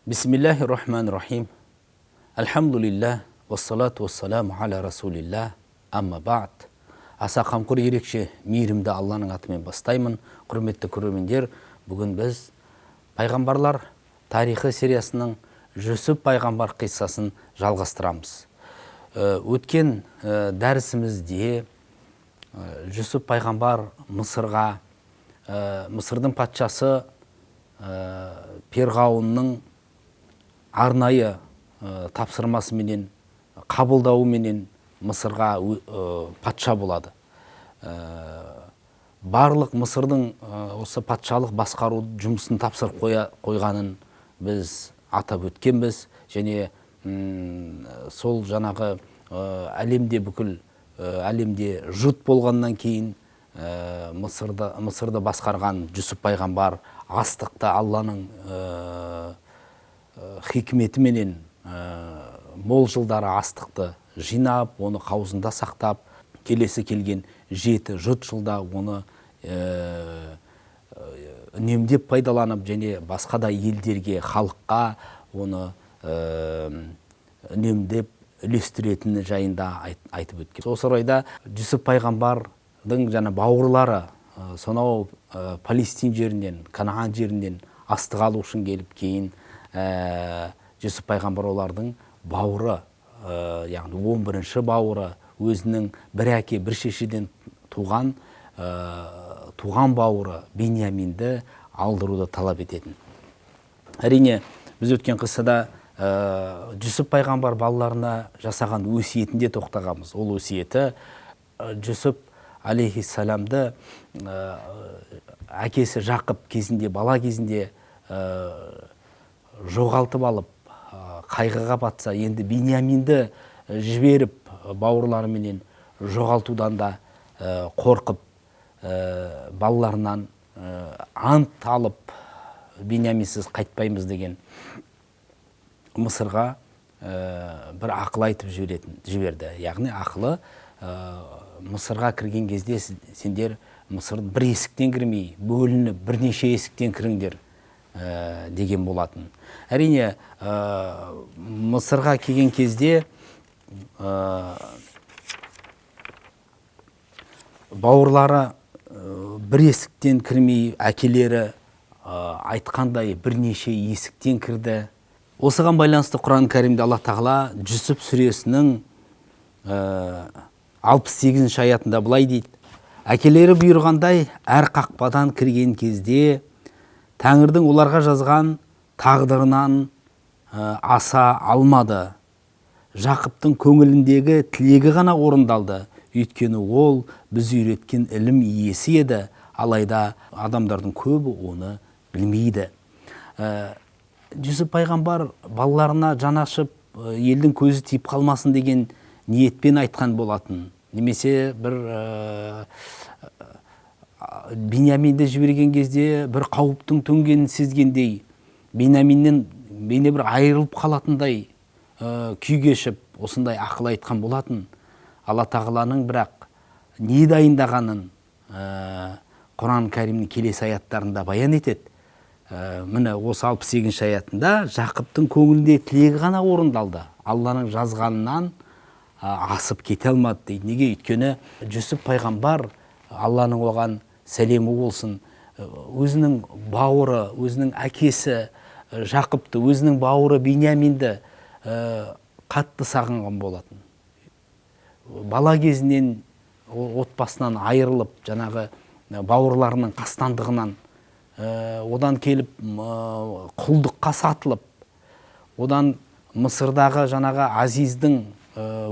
Бисмиллахир-рахманир-рахим. Алхамдулиллах, вассалату вассаламу аля расулиллах, амма ба'д. Аса қамқор ерекше мейірімді Алланың атымен бастаймын. Құрметті көрермендер, бүгін біз пайғамбарлар тарихы сериясының Жүсіп пайғамбар қиссасын жалғастырамыз. Өткен дәрісімізде Жүсіп пайғамбар Мысырға, Мысырдың патшасы Перғауынның арнайы тапсырмасыменен, қабылдауыменен Мысырға патша болады. Барлық Мысырдың осы патшалық басқару жұмысын тапсырып қойғанын біз атап өткенбіз, және сол жаңағы әлемде бүкіл әлемде жұт болғаннан кейін Мысырды басқарған Жүсіп пайғамбар астықты Алланың хикметіменен мол жылдары астықты жинап, оны қаузында сақтап, келесі келген 7 жылда оны үнемдеп пайдаланып, және басқа да елдерге, халыққа оны үнемдеп үлестіретіні жайында айтып өткен. Осы орайда Жүсіп пайғамбардың жаңа бауырлары сонау Палестин жерінен, Канаан жерінен астық алу үшін келіп, кейін Жүсіп пайғамбар олардың бауыры, яғни 11-ші бауыры, өзінің бір әке бір шешеден туған бауыры Беньяминді алдыруды талап ететін. Әрине, біз өткен қыссада Жүсіп пайғамбар балаларына жасаған өсиетінде тоқтағанбыз. Ол өсиеті Жүсіп алейхиссаламды әкесі Жақып кезінде, бала кезінде жоғалтып алып, қайғыға батса, енді Беньяминді жіберіп, бауырларыменен жоғалтудан да қорқып, балаларынан ант алып, Беньяминсіз қайтпаймыз деген Мысырға бір ақыл айтып жіберді. Яғни ақылы, Мысырға кірген кезде сендер Мысырды бір есіктен кірмей, бөлініп, бірнеше есіктен кіріңдер деген болатын. Әрине, Мысырға келген кезде бауырлары бір есіктен кірмей, әкелері айтқандай бірнеше есіктен кірді. Осыған байланысты Құран кәрімде Аллах тағала Жүсіп сүресінің 68-ші аятында былай дейді: әкелері бұйырғандай әр қақпадан кірген кезде Тәңірдің оларға жазған тағдырынан аса алмады. Жақыптың көңіліндегі тілегі ғана орындалды. Өйткені ол біз үйреткен ілім иесі еді, алайда адамдардың көбі оны білмейді. Жүсіп пайғамбар балаларына жан ашып, елдің көзі тиіп қалмасын деген ниетпен айтқан болатын. Немесе бір Беньяминді жіберген кезде бір қауіптің төнгенін сезгендей, Беньяминнен бейне бір айырылып қалатындай күй кешіп, осындай ақыл айтқан болатын. Алла тағаланың бірақ не дайындағанын Құран кәрімнің келесі аяттарында баян етеді. Міне осы 68-ші аятында Жақыптың көңілінде тілегі ғана орындалды. Алланың жазғанынан асып кете алмады дейді. Неге? Өйткені Жүсіп пайғамбар, Алланың оған сәлемі болсын, өзінің бауыры, өзінің әкесі Жақыпты, өзінің бауыры Беньяминді қатты сағынған болатын. Бала кезінен отбасынан айырылып, жаңағы бауырларының қастандығынан, одан келіп құлдыққа сатылып, одан Мысырдағы жаңағы Азиздің,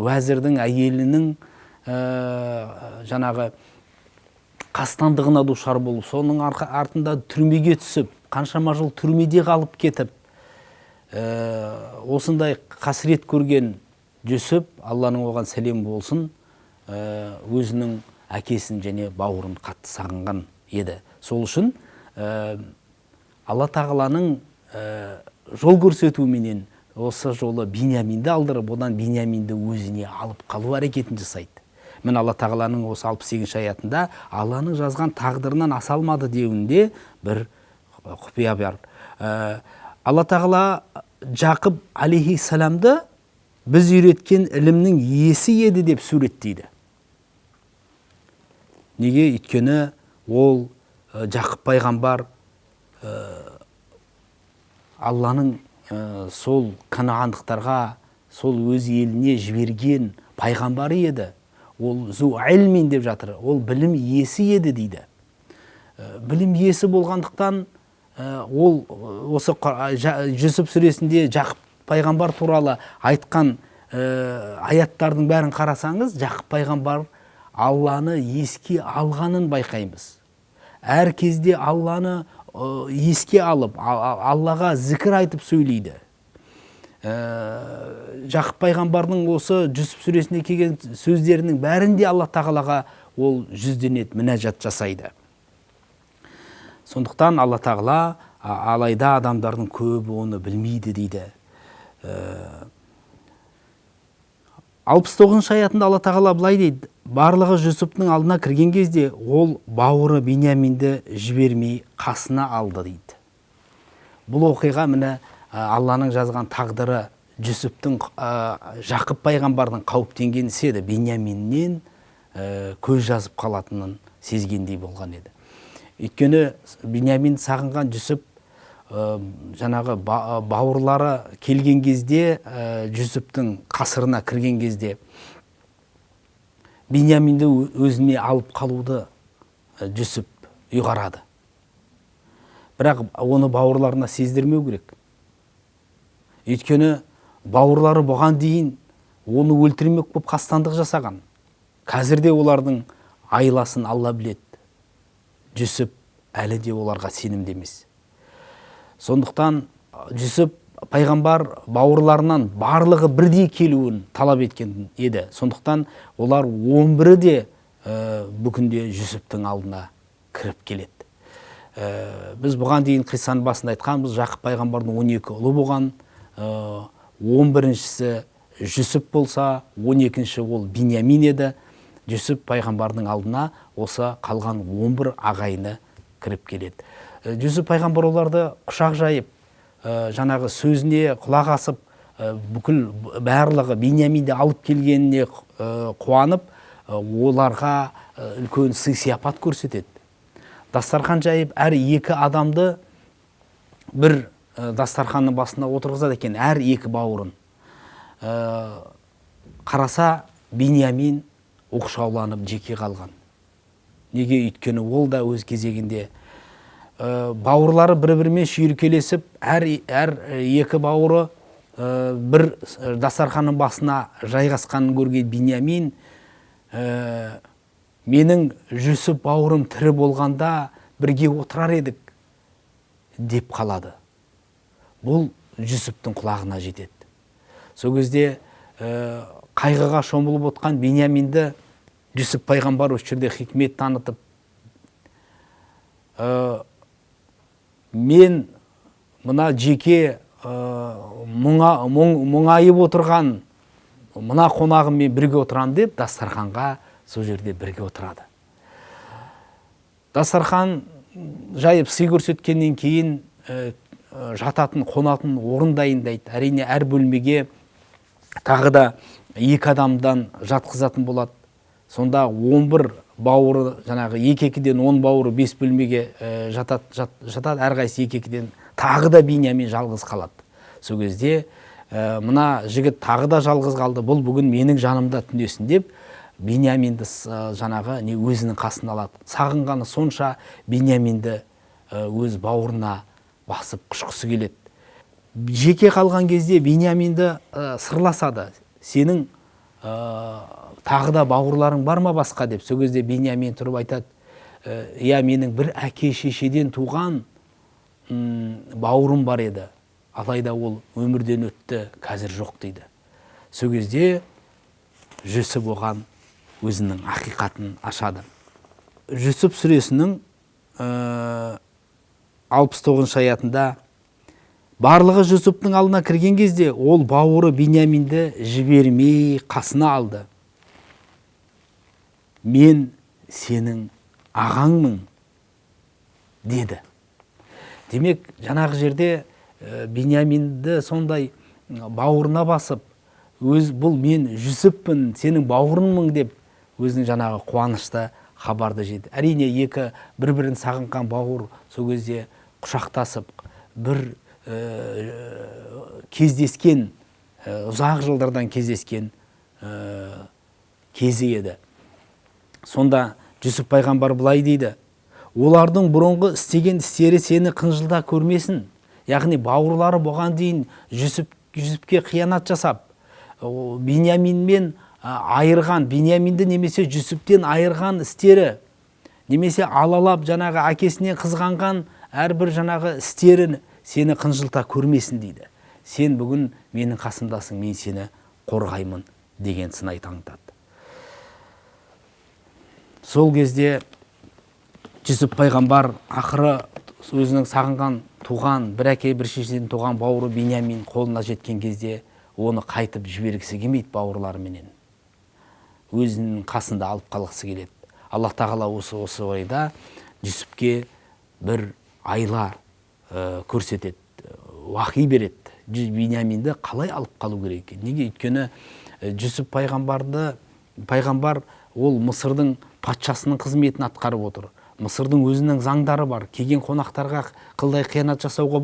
уәзірдің әйелінің жаңағы қастандығына душар болып, соның артында түрмеге түсіп, қаншама жыл түрмеде қалып кетіп, осындай қасірет көрген Жүсіп, Алланың оған сәлем болсын, өзінің әкесін және бауырын қатты сағынған еді. Сол үшін Алла тағаланың жол көрсетуіменен осы жолы Беньяминді алдырып, одан Беньяминді өзіне алып қалу әрекетін жасайды. Мен Алла тағаланың осы 68-ші аятында Алланың жазған тағдырынан аса алмады деуінде бір құпия бар. Алла тағала Жақып алейхиссаламды біз үйреткен ілімнің иесі еді деп суреттейді. Неге? Өйткені ол Жақып пайғамбар Алланың сол канағандықтарға, сол өз еліне жіберген пайғамбары еді. Ол зу ілмин деп жатыр. Ол білім иесі еді дейді. Білім иесі болғандықтан ол осы Жүсіп сүресінде Жақып пайғамбар туралы айтқан аяттардың бәрін қарасаңыз, Жақып пайғамбар Алланы еске алғанын байқаймыз. Әр кезде Алланы еске алып, Аллаға зікір айтып сөйлейді. Жақып пайғамбардың осы Жүсіп сүресіне келген сөздерінің бәрінде Алла тағалаға ол жүзденет, мінәжат жасайды. Сондықтан Алла тағала, алайда адамдардың көбі оны білмейді дейді. 69 аятында Алла тағала былай дейді: барлығы Жүсіптің алдына кірген кезде ол бауыры Биньяминді жібермей қасына алды дейді. Бұл оқиға міне Алланың жазған тағдыры Жүсіптің Жақып пайғамбардың қауіптенген ісі еді. Биньяминнен көз жазып қалатынын сезгендей болған еді. Өйткені Биньямин сағынған Жүсіп жаңағы бауырлары келген кезде, Жүсіптің қасырына кірген кезде Биньяминді өзіне алып қалуды Жүсіп ұйғарады. Бірақ оны бауырларына сездірмеу керек. Өйткені бауырлары бұған дейін оны өлтірмек болып қастандық жасаған. Қазірде олардың айласын Алла біледі. Жүсіп әлі де оларға сенімді емес. Сондықтан Жүсіп пайғамбар бауырларынан барлығы бірдей келуін талап еткен еді. Сондықтан олар 11-і де бүгінде Жүсіптің алдына кіріп келеді. Біз бұған дейін қиссаның басында айтқанбыз, Жақып пайғамбардың 12 ұлы болған, 11-шісі Жүсіп болса, 12-ші ол Биньямин еді. Жүсіп пайғамбардың алдына осы қалған 11 ағайыны кіріп келеді. Жүсіп пайғамбар оларды құшақ жайып, жаңағы сөзіне құлақ асып, бүкіл барлығы Биньяминді алып келгеніне қуанып, оларға үлкен сый-сияпат көрсетеді. Дастархан жайып, әр екі адамды бір дастарханның басына отырғызады екен, әр екі бауырын. Қараса, Биньямин оқшауланып жеке қалған. Неге? Өйткені ол да өз кезегінде бауырлары бір-бірімен шүйіркелесіп, әр екі бауыры бір дастарханның басына жайғасқанын көрген Биньямин, менің Жүсіп бауырым тірі болғанда бірге отырар едік деп қалады. Бұл Жүсіптің құлағына жетеді. Сол кезде қайғыға шомылып отқан Биньяминді Жүсіп пайғамбар осы жерде хикмет танытып, мен мына жеке мұңайып отырған мына қонағыммен бірге отырам деп дастарханға сол жерде бірге отырады. Дастархан жайып сый көрсеткеннен кейін жататын, қонатын орын дайындайды. Әрине әр бөлмеге тағы да екі адамдан жатқызатын болады. Сонда 11 бауыры, жаңағы екі-екіден 10 бауыры 5 бөлмеге жатады, әрқайсысы екі-екіден, тағы да Биньямин жалғыз қалады. Сол кезде мына жігіт тағы да жалғыз қалды, бұл бүгін менің жанымда түнесін деп, Биньяминді жаңағы өзінің қасына алады. Сағынғаны сонша Биньяминді өз бауырына басып құшқысы келеді. Жеке қалған кезде Биньяминді сырласады. Сенің тағы да бауырларың бар ма басқа деп. Сол кезде Биньямин тұрып айтады: иә, менің бір әке шешеден туған бауырым бар еді. Алайда ол өмірден өтті, қазір жоқ дейді. Сол кезде Жүсіп оған өзінің ақиқатын ашады. Жүсіп сүресінің 69 аятында: барлығы Жүсіптің алдына кірген кезде ол бауыры Биньяминді жібермей қасына алды. Мен сенің ағаңмын деді. Демек, жаңағы жерде Биньяминді сондай бауырына басып, бұл мен Жүсіппін, сенің бауырынмын деп, өзінің жаңағы қуанышты хабарды жеді. Әрине екі бір-бірін сағынған бауыр сол кезде құшақтасып, бір кездескен, ұзақ жылдардан кездескен кезі еді. Сонда Жүсіп пайғамбар былай дейді: олардың бұрынғы істеген істері сені қынжылта көрмесін. Яғни бауырлары бұған дейін Жүсіпке қиянат жасап, Биньяминмен айырған, Биньяминді немесе Жүсіптен айырған істері, немесе алалап жаңағы әкесінен қызғанған әрбір жаңағы істерін сені қынжылта көрмесін дейді. Сен бүгін менің қасымдасың, мен сені қорғаймын деген сынай танытады. Сол кезде Жүсіп пайғамбар ақыры өзінің сағынған туған, бір әке бір шешеден туған бауыры Биньямин қолына жеткен кезде оны қайтып жібергісі келмейді бауырларыменен. Өзінің қасында алып қалғысы келеді. Аллах тағала осы орайда Жүсіпке бір айла көрсетеді, уахи береді. Биньяминді қалай алып қалу керек екен? Неге? Өйткені Жүсіп пайғамбар ол Мысырдың патшасының қызметін атқарып отыр. Мысырдың өзінің заңдары бар. Келген қонақтарға қылдай қиянат жасауға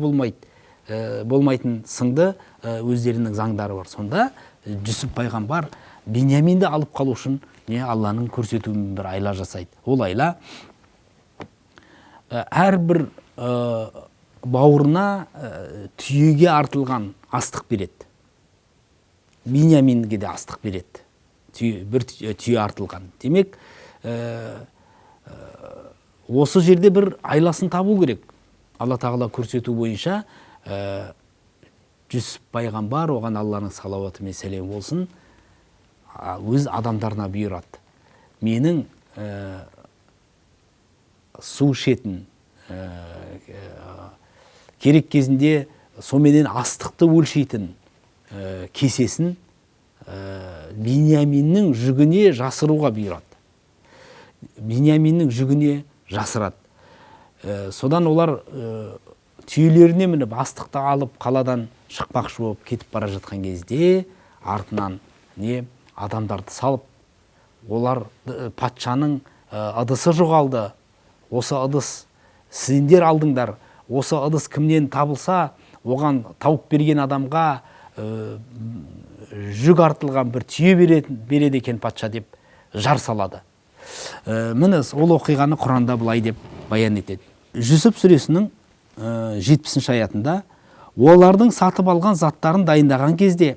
болмайтын сынды өздерінің заңдары бар. Сонда Жүсіп пайғамбар Биньяминді алып қалу үшін Алланың көрсетуімен бір айла жасайды. Ол айла әрбір бауырына түйеге артылған астық береді. Биньяминге де астық береді. Бір түйе артылған. Демек, осы жерде бір айласын табу керек. Алла тағала көрсету бойынша Жүсіп пайғамбар, оған Алланың салауаты мен сәлемі болсын, өз адамдарына бұйырады: менің су ішетін, керек кезінде соменен астықты өлшейтін кесесін Биньяминнің жүгіне жасыруға бұйырады. Биньяминнің жүгіне жасырады. Содан олар түйелеріне мініп астықты алып қаладан шықпақшы болып кетіп бара жатқан кезде артынан адамдарды салып, олар патшаның ыдысы жоғалды, осы ыдыс сендер алдыңдар, осы ыдыс кімнен табылса оған тауып берген адамға жүк артылған бір түйе береді екен патша деп жар салады. Міне ол оқиғаны Құранда былай деп баян етеді. Жүсіп сүресінің 70 аятында: олардың сатып алған заттарын дайындаған кезде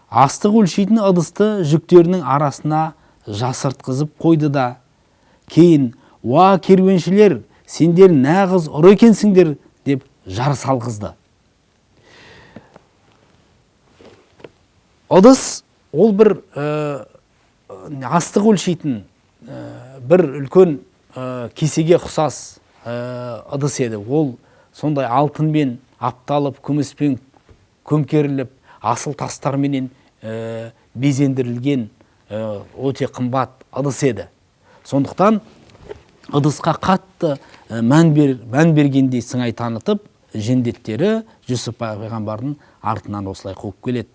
астық өлшейтін ыдысты жүктерінің арасына жасыртқызып қойды да, кейін: уа керуеншілер, сендер нағыз ұры екенсіңдер деп жар салғызды. Ыдыс ол бір астық өлшейтін бір үлкен кесеге ұқсас ыдыс еді. Ол сондай алтынмен апталып, күміспен көмкеріліп, асыл тастарменен безендірілген өте қымбат ыдыс еді. Сондықтан ыдысқа қатты мән бергендей сыңай танытып, жендеттері Жүсіп пайғамбардың артынан осылай қуып келеді.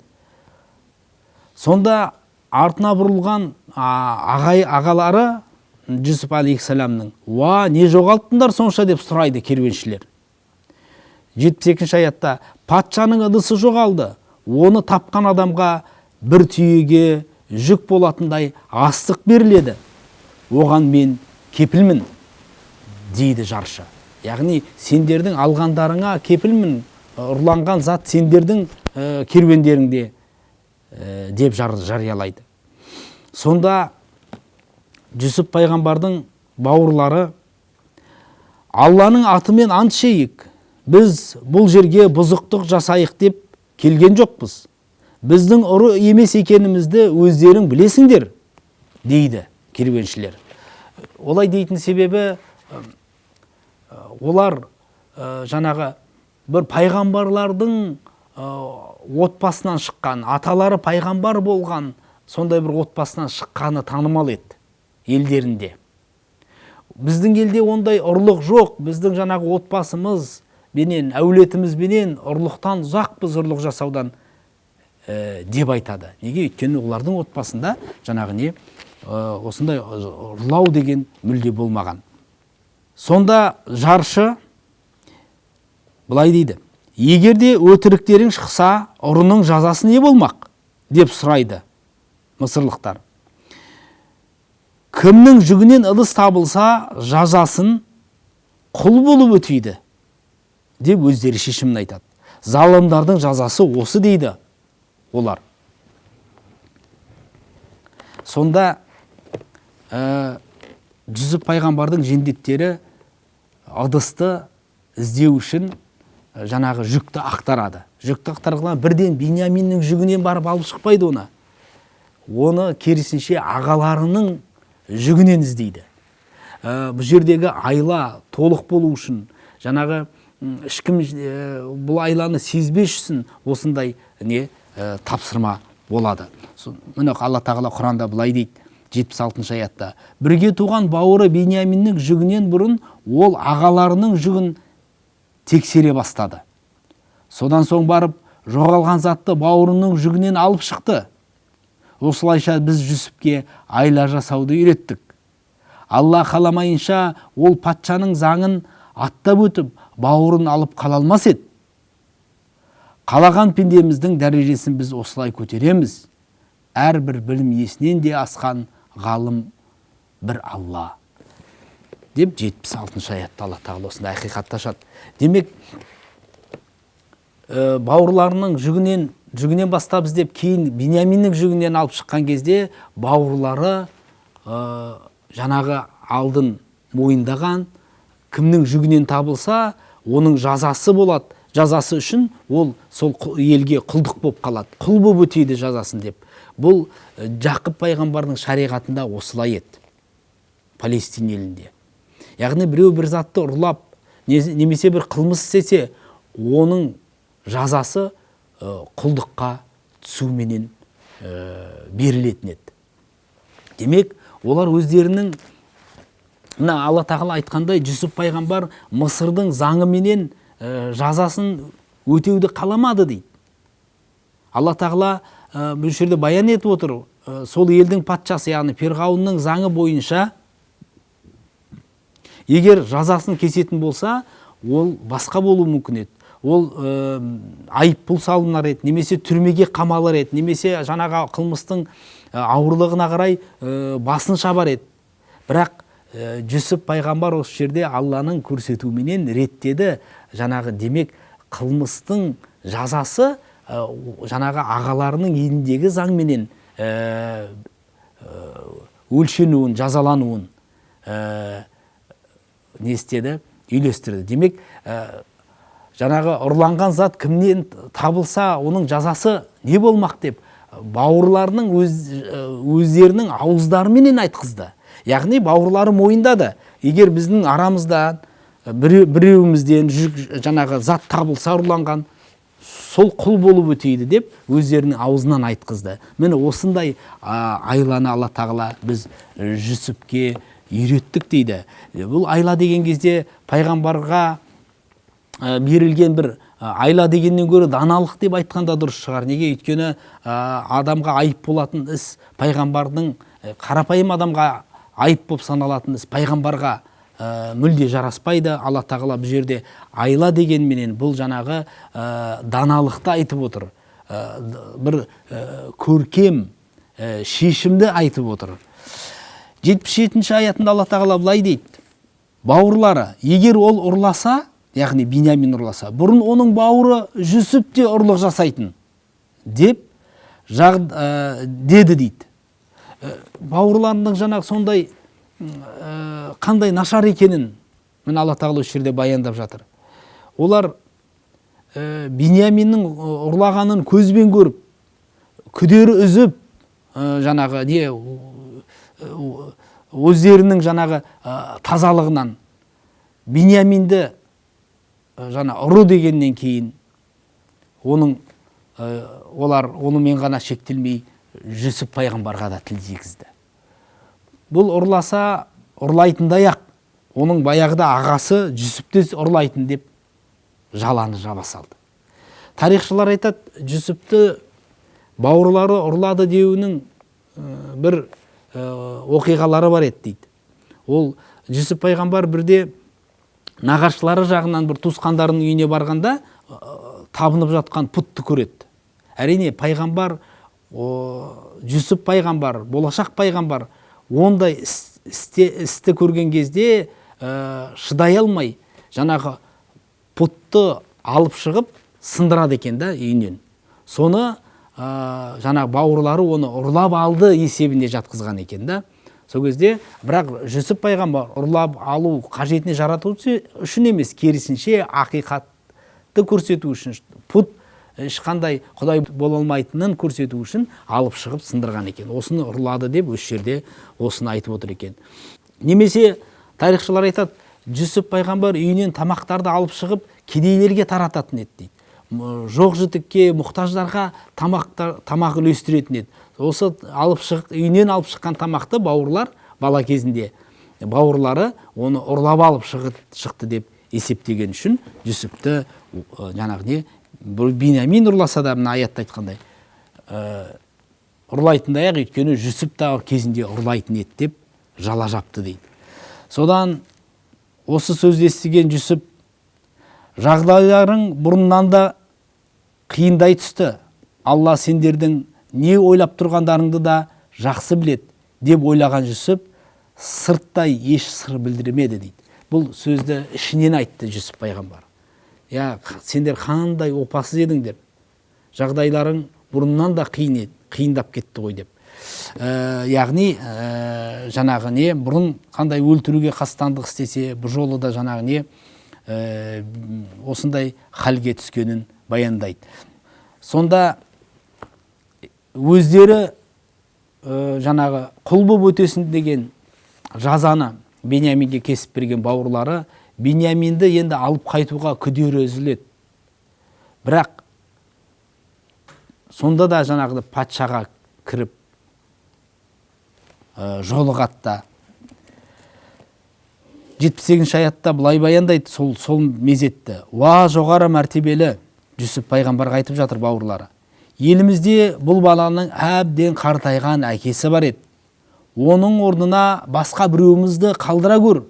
Сонда артына бұрылған ағалары Жүсіп алейхиссаламның: уа, не жоғалттыңдар сонша деп сұрайды керуеншілер. 72 аятта: патшаның ыдысы жоғалды, оны тапқан адамға бір түйеге жүк болатындай астық беріледі, оған мен кепілмін дейді жаршы. Яғни сендердің алғандарыңа кепілмін, ұрланған зат сендердің керуендеріңде деп жариялайды. Сонда Жүсіп пайғамбардың бауырлары: Алланың атымен ант ішейік, біз бұл жерге бұзықтық жасайық деп келген жоқпыз. Біздің ұры емес екенімізді өздерің білесіңдер, дейді керуеншілер. Олай дейтін себебі, олар жаңағы бір пайғамбарлардың отбасынан шыққан, аталары пайғамбар болған, сондай бір отбасынан шыққаны танымал еді елдерінде. Біздің елде ондай ұрлық жоқ, біздің жаңағы отбасымыз менен, әулетіміз менен ұрлықтан ұзақпыз, ұрлық жасаудан деп айтады. Неге? Өйткені олардың отбасында жаңағы осындай ұрлау деген мүлде болмаған. Сонда жаршы былай дейді: егерде өтіріктерің шықса, ұрының жазасы не болмақ? Деп сұрайды мысырлықтар. Кімнің жүгінен ыдыс табылса, жазасын құл болып өтейді деп өздері шешімін айтады. Залымдардың жазасы осы дейді олар. Сонда Жүсіп пайғамбардың жендеттері ыдысты іздеу үшін жаңағы жүкті ақтарады. Жүкті ақтарғанда бірден Биньяминнің жүгінен барып алып шықпайды оны. Оны керісінше ағаларының жүгінен іздейді. Бұл жердегі айла толық болу үшін, жаңағы ешкім бұл айланы сезбес үшін осындай тапсырма болады. Міне Алла тағала Құранда былай дейді, 76 аятта: бірге туған бауыры Биньяминнің жүгінен бұрын ол ағаларының жүгін тексере бастады. Содан соң барып жоғалған затты бауырының жүгінен алып шықты. Осылайша біз Жүсіпке айла жасауды үйреттік. Алла қаламайынша ол патшаның заңын аттап өтіп, бауырын алып қала алмас еді. Қалаған пендеміздің дәрежесін біз осылай көтереміз. Әрбір білім иесінен де асқан ғалым бір Алла. Деп 76 аятта Алла тағала осындай ақиқатты ашады. Демек, бауырларының жүгінен бастап іздеп, кейін Биньяминнің жүгінен алып шыққан кезде бауырлары жаңағы алдын мойындаған, кімнің жүгінен табылса, оның жазасы болады. Жазасы үшін ол сол елге құлдық болып қалады. Құл болып өтейді жазасын деп. Бұл Жақып пайғамбардың шариғатында осылай еді. Палестин елінде. Яғни біреу бір затты ұрлап, немесе бір қылмыс істесе, оның жазасы құлдыққа түсуменен берілетін еді. Демек, олар өздерінің, Алла тағала айтқандай, Жүсіп пайғамбар Мысырдың заңыменен жазасын өтеуді қаламады дейді. Алла тағала бұл жерде баян етіп отыр, сол елдің патшасы, яғни Фирғауынның заңы бойынша егер жазасын кесетін болса, ол басқа болуы мүмкін еді. Ол айыппұл салынар еді, немесе түрмеге қамалар еді, немесе жаңағы қылмыстың ауырлығына қарай басын шабар еді. Бірақ Жүсіп пайғамбар осы жерде Алланың көрсетуіменен реттеді. Жаңағы демек қылмыстың жазасы жаңағы ағаларының еліндегі заңменен өлшенуін, жазалануын не істеді? Үйлестірді. Демек, жаңағы ұрланған зат кімнен табылса, оның жазасы не болмақ деп бауырларының өздерінің ауыздарыменен айтқызды. Яғни бауырлары мойындады. Егер біздің арамыздан біреуімізден жаңағы зат табылса, ұрланған, сол құл болып өтейді деп өздерінің аузынан айтқызды. Міне осындай айланы Алла тағала біз Жүсіпке үйреттік дейді. Бұл айла деген кезде пайғамбарға берілген бір айла дегеннен гөрі даналық деп айтқанда дұрыс шығар. Неге? Өйткені адамға айып болатын іс пайғамбардың, қарапайым адамға айып болып саналатын іс пайғамбарға мүлде жараспайды. Алла тағала бұл жерде айла дегенменен бұл жаңағы даналықты айтып отыр. Бір көркем шешімді айтып отыр. 77 аятында Алла тағала былай дейді: бауырлары, егер ол ұрласа, яғни Биньямин ұрласа, бұрын оның бауыры Жүсіп те ұрлық жасайтын деп деді дейді. Бауырларының жаңағы сондай қандай нашар екенін міне Алла тағала осы жерде баяндап жатыр. Олар Биньяминнің ұрлағанын көзбен көріп, күдері үзіп, жаңағы өздерінің жаңағы тазалығынан Биньяминді ұры дегеннен кейін олар онымен ғана шектелмей Жүсіп пайғамбарға да тіл тигізді. Бұл ұрласа ұрлайтындай ақ, оның баяғыда ағасы Жүсіпті ұрлайтын деп жаланы жаба салды. Тарихшылар айтады, Жүсіпті бауырлары ұрлады деуінің бір оқиғалары бар еді дейді. Ол Жүсіп пайғамбар бірде нағашылары жағынан бір туысқандарының үйіне барғанда табынып жатқан пұтты көреді. Әрине пайғамбар, Жүсіп пайғамбар, болашақ пайғамбар ондай істі көрген кезде шыдай алмай жаңағы пұтты алып шығып сындырады екен да үйінен. Соны жаңағы бауырлары оны ұрлап алды есебіне жатқызған екен да. Сол кезде бірақ Жүсіп пайғамбар ұрлап алу қажетіне жарату үшін емес, керісінше ақиқатты көрсету үшін, пұт ешқандай құдай бола алмайтынын көрсету үшін алып шығып сындырған екен. Осыны ұрлады деп осы жерде осыны айтып отыр екен. Немесе тарихшылар айтады, Жүсіп пайғамбар үйінен тамақтарды алып шығып кедейлерге тарататын еді дейді. Жоқ жітікке, мұқтаждарға тамақ үлестіретін еді. Осы үйінен алып шыққан тамақты бауырлар бала кезінде бауырлары оны ұрлап алып шықты деп есептеген үшін Жүсіпті жаңағы не Биньямин ұрласа да мына аятта айтқандай ұрлайтындай ақ, өйткені Жүсіп та кезінде ұрлайтын еді деп жала жапты дейді. Содан осы сөзді естіген Жүсіп, жағдайларың бұрыннан да қиындай түсті. Алла сендердің не ойлап тұрғандарыңды да жақсы біледі деп ойлаған Жүсіп сырттай еш сыр білдірмеді дейді. Бұл сөзді ішінен айтты Жүсіп пайғамбар. Сендер қандай опасыз едіңдер, жағдайларың бұрыннан да қиындап кетті ғой деп. Яғни жаңағы не бұрын қандай өлтіруге қастандық істесе, бұл жолы да жаңағы не осындай халге түскенін баяндайды. Сонда өздері жаңағы құл боп өтесін деген жазаны Биньяминге кесіп берген бауырлары Биньяминді енді алып қайтуға күдері үзіледі. Бірақ сонда да жаңағы патшаға кіріп жолығатта 78-ші аятта былай баяндайды сол мезетті. Уа жоғары мәртебелі Жүсіп пайғамбарға айтып жатыр бауырлары. Елімізде бұл баланың әбден қартайған әкесі бар еді. Оның орнына басқа біреуімізді қалдыра көр.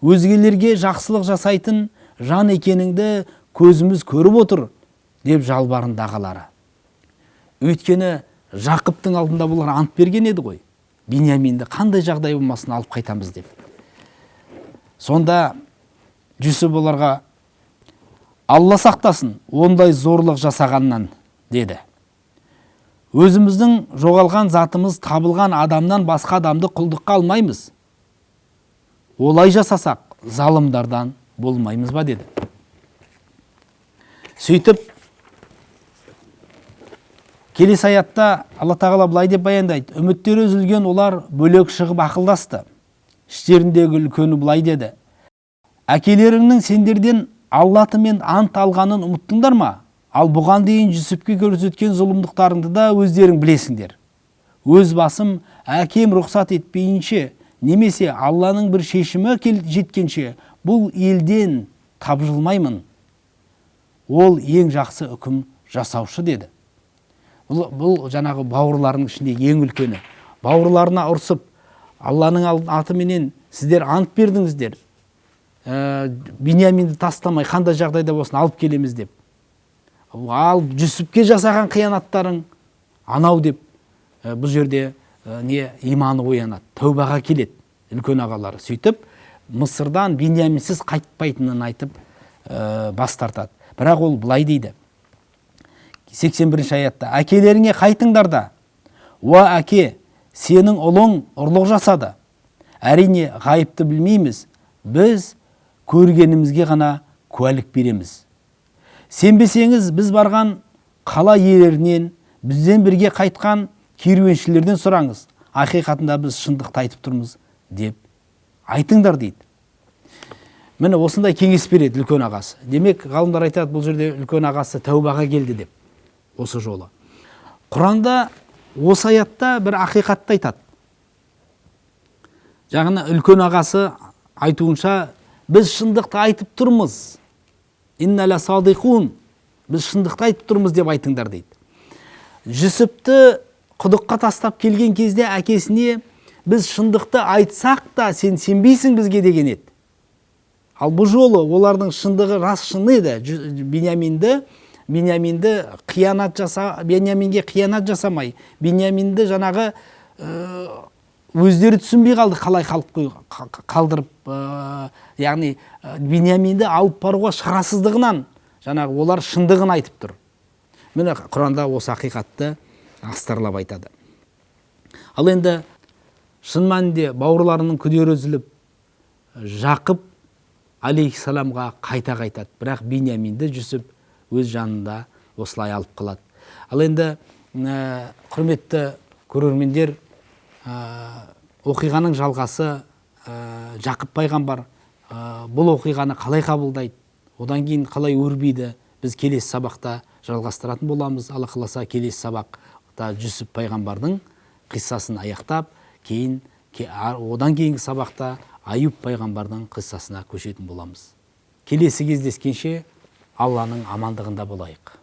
Өзгелерге жақсылық жасайтын жан екеніңді көзіміз көріп отыр деп жалбарынды ағалары. Өйткені Жақыптың алдында бұлар ант берген еді ғой. Биньяминді қандай жағдай болмасын алып қайтамыз деп. Сонда Жүсіп оларға Алла сақтасын ондай зорлық жасағаннан деді. Өзіміздің жоғалған затымыз табылған адамнан басқа адамды құлдыққа алмаймыз. Олай жасасақ залымдардан болмаймыз ба деді. Сөйтіп келесі аятта Алла тағала былай деп баяндайды. Үміттері үзілген олар бөлек шығып ақылдасты. Іштеріндегі үлкені былай деді. Әкелеріңнің сендерден Алла атымен ант алғанын ұмыттыңдар ма? Ал бұған дейін Жүсіпке көрсеткен зұлымдықтарыңды да өздерің білесіңдер. Өз басым әкем рұқсат етпейінше, немесе Алланың бір шешімі жеткенше бұл елден тапжылмаймын. Ол ең жақсы үкім жасаушы деді. Бұл жаңағы бауырларының ішінде ең үлкені. Бауырларына ұрсып, Алланың атыменен сіздер ант бердіңіздер. Биньяминді тастамай қандай жағдайда болсын алып келеміз деп. Ал Жүсіпке жасаған қиянаттарың анау деп бұл жерде иманы оянады, тәубаға келеді үлкен ағалары. Сөйтіп Мысырдан Биньяминсіз қайтпайтынын айтып бас тартады. Бірақ ол былай дейді. 81-ші аятта әкелеріңе қайтыңдар да. Уа әке, сенің ұлың ұрлық жасады. Әрине ғайыпты білмейміз. Біз көргенімізге ғана куәлік береміз. Сенбесеңіз біз барған қала иелерінен, бізден бірге қайтқан керуеншілерден сұраңыз. Ақиқатында біз шындықты айтып тұрмыз деп айтыңдар дейді. Міне осындай кеңес береді үлкен ағасы. Демек ғалымдар айтады, бұл жерде үлкен ағасы тәубаға келді деп. Осы жолы. Құранда осы аятта бір ақиқатты айтады. Жағына үлкен ағасы айтуынша біз шындықты айтып тұрмыз. инна ла садиқун, біз шындықты айтып тұрмыз деп айтыңдар дейді. Жүсіпті құдыққа тастап келген кезде әкесіне біз шындықты айтсақ та сен сенбейсің бізге деген еді. Ал бұл жолы олардың шындығы рас шыны еді. Беньяминге қиянат жасамай, Беньяминді жаңағы өздері түсінбей қалды, қалай қалдырып, яғни Беньяминді алып баруға шарасыздығынан жаңағы олар шындығын айтып тұр. Міне Құранда осы ақиқатты астарлап айтады. Ал енді шын мәнінде бауырларының күдері үзіліп, Жақып алейхиссаламға қайта қайтады. Бірақ Беньяминді Жүсіп өз жанында осылай алып қалады. Ал енді құрметті көрермендер, оқиғаның жалғасы Жақып пайғамбар бұл оқиғаны қалай қабылдайды, одан кейін қалай өрбиді, біз келесі сабақта жалғастыратын боламыз. Алла қаласа келесі сабақта Жүсіп пайғамбардың қиссасын аяқтап, одан кейінгі сабақта Аюб пайғамбардың қиссасына көшетін боламыз. Келесі кездескенше Алланың амандығында болайық.